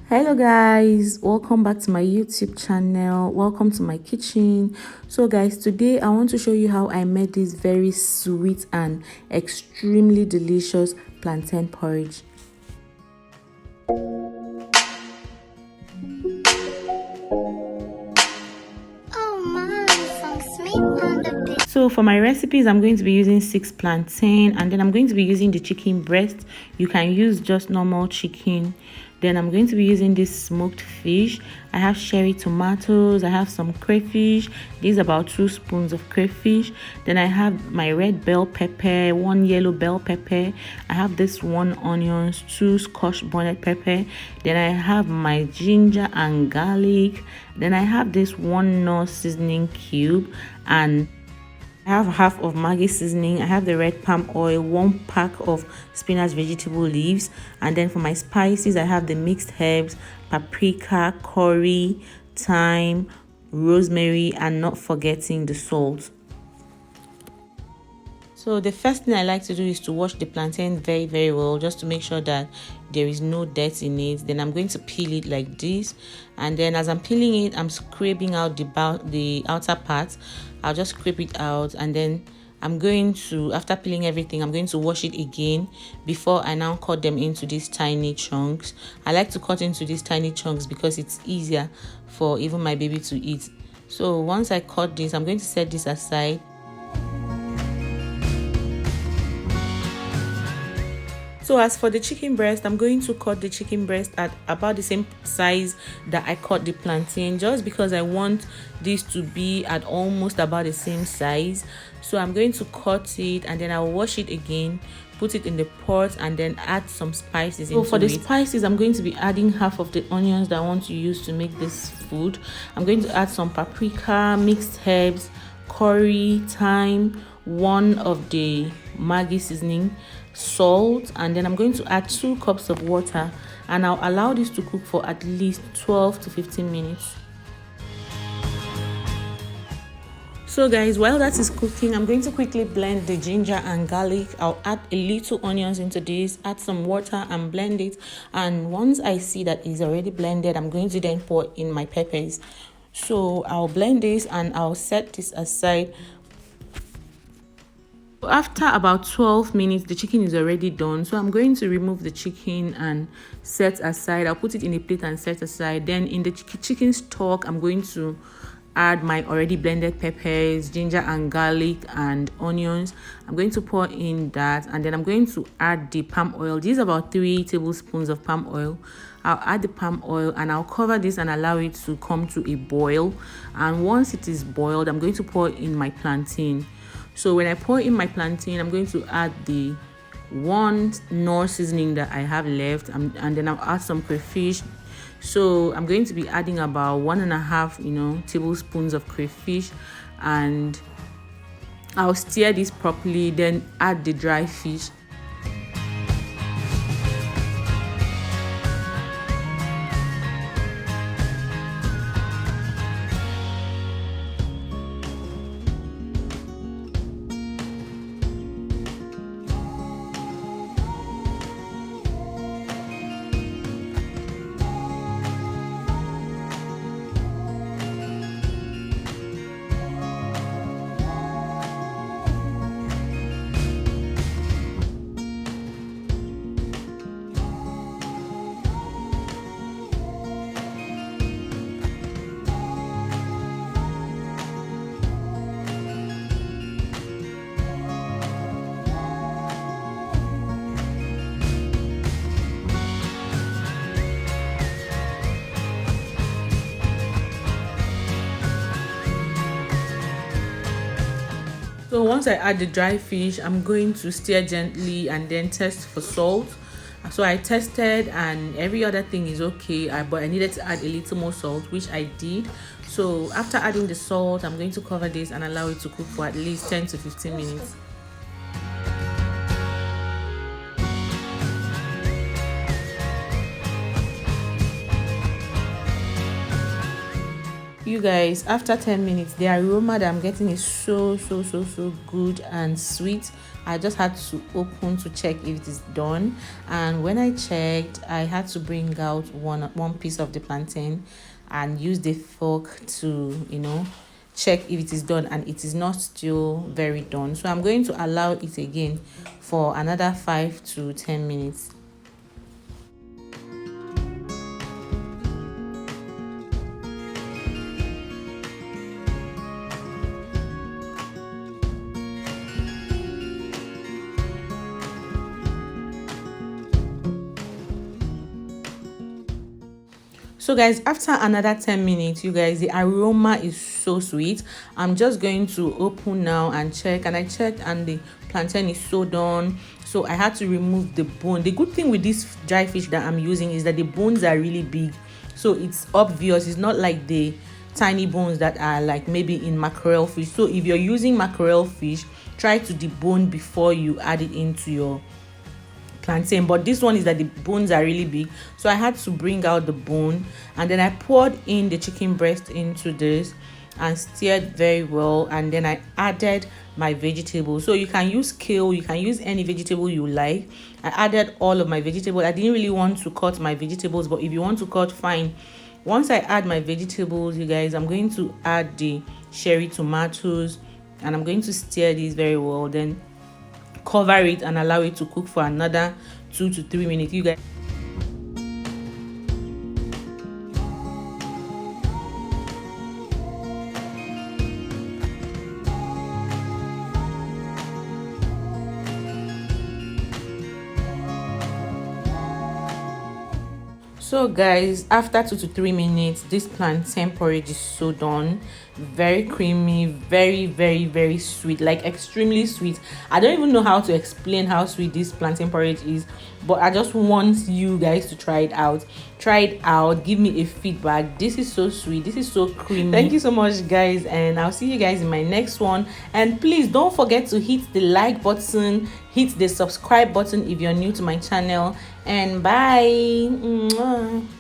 Hello guys, welcome back to my YouTube channel. Welcome to my kitchen. So guys, today I want to show you how I made this very sweet and extremely delicious plantain porridge. So for my recipes, I'm going to be using 6 plantain, and then I'm going to be using the chicken breast. You can use just normal chicken. Then I'm going to be using this smoked fish. I have cherry tomatoes. I have some crayfish. These are about 2 spoons of crayfish. Then I have my red bell pepper, 1 yellow bell pepper. I have this 1 onions, 2 scotch bonnet pepper. Then I have my ginger and garlic. Then I have this 1 knor seasoning cube, and I have half of maggi seasoning. I have the red palm oil, 1 pack of spinach vegetable leaves, and then for my spices I have the mixed herbs, paprika, curry, thyme, rosemary, and not forgetting the salt. So the first thing I like to do is to wash the plantain very well, just to make sure that there is no dirt in it. Then I'm going to peel it like this, and then as I'm peeling it, I'm scraping out the outer part. I'll just scrape it out, and then I'm going to, after peeling everything, I'm going to wash it again before I now cut them into these tiny chunks. I like to cut into these tiny chunks because it's easier for even my baby to eat. So once I cut this, I'm going to set this aside. So as for the chicken breast, I'm going to cut the chicken breast at about the same size that I cut the plantain, just because I want this to be at almost about the same size. So I'm going to cut it, and then I'll wash it again, put it in the pot, and then add some spices into it. So for the spices, I'm going to be adding half of the onions that I want to use to make this food. I'm going to add some paprika, mixed herbs, curry, thyme, 1 of the maggi seasoning, salt, and then I'm going to add 2 cups of water, and I'll allow this to cook for at least 12 to 15 minutes. So guys, while that is cooking, I'm going to quickly blend the ginger and garlic. I'll add a little onions into this, add some water and blend it, and once I see that it's already blended, I'm going to then pour in my peppers. So I'll blend this and I'll set this aside. After about 12 minutes, the chicken is already done, so I'm going to remove the chicken and set aside. I'll put it in a plate and set aside. Then in the chicken stock, I'm going to add my already blended peppers, ginger and garlic, and onions. I'm going to pour in that, and then I'm going to add the palm oil. These are about 3 tablespoons of palm oil. I'll add the palm oil, and I'll cover this and allow it to come to a boil. And once it is boiled, I'm going to pour in my plantain. So when I pour in my plantain, I'm going to add the 1 knor seasoning that I have left, and then I'll add some crayfish. So I'm going to be adding about 1.5 tablespoons of crayfish, and I'll stir this properly, then add the dry fish. So once I add the dry fish, I'm going to stir gently and then test for salt. So I tested and every other thing is okay, but I needed to add a little more salt, which I did. So after adding the salt, I'm going to cover this and allow it to cook for at least 10 to 15 minutes. You guys, after 10 minutes, the aroma that I'm getting is so good and sweet. I just had to open to check if it is done, and when I checked, I had to bring out one piece of the plantain and use the fork to, check if it is done, and it is not still very done. So I'm going to allow it again for another 5 to 10 minutes. So guys, after another 10 minutes, you guys, the aroma is so sweet. I'm just going to open now and check, and I checked and the plantain is so done. So I had to remove the bone. The good thing with this dry fish that I'm using is that the bones are really big, so it's obvious. It's not like the tiny bones that are like maybe in mackerel fish. So if you're using mackerel fish, try to debone before you add it into your plantain. But this one is that the bones are really big, so I had to bring out the bone, and then I poured in the chicken breast into this and stirred very well, and then I added my vegetables. So you can use kale, you can use any vegetable you like. I added all of my vegetables. I didn't really want to cut my vegetables, but if you want to cut, fine. Once I add my vegetables, you guys, I'm going to add the cherry tomatoes, and I'm going to stir this very well, then cover it and allow it to cook for another 2 to 3 minutes, you guys. So guys, after 2 to 3 minutes, this plantain porridge is so done. Very creamy, very, very, very sweet, like extremely sweet. I don't even know how to explain how sweet this plantain porridge is, but I just want you guys to try it out. Try it out, give me a feedback. This is so sweet, this is so creamy. Thank you so much, guys, and I'll see you guys in my next one. And please don't forget to hit the like button, hit the subscribe button if you're new to my channel, and bye. Mwah.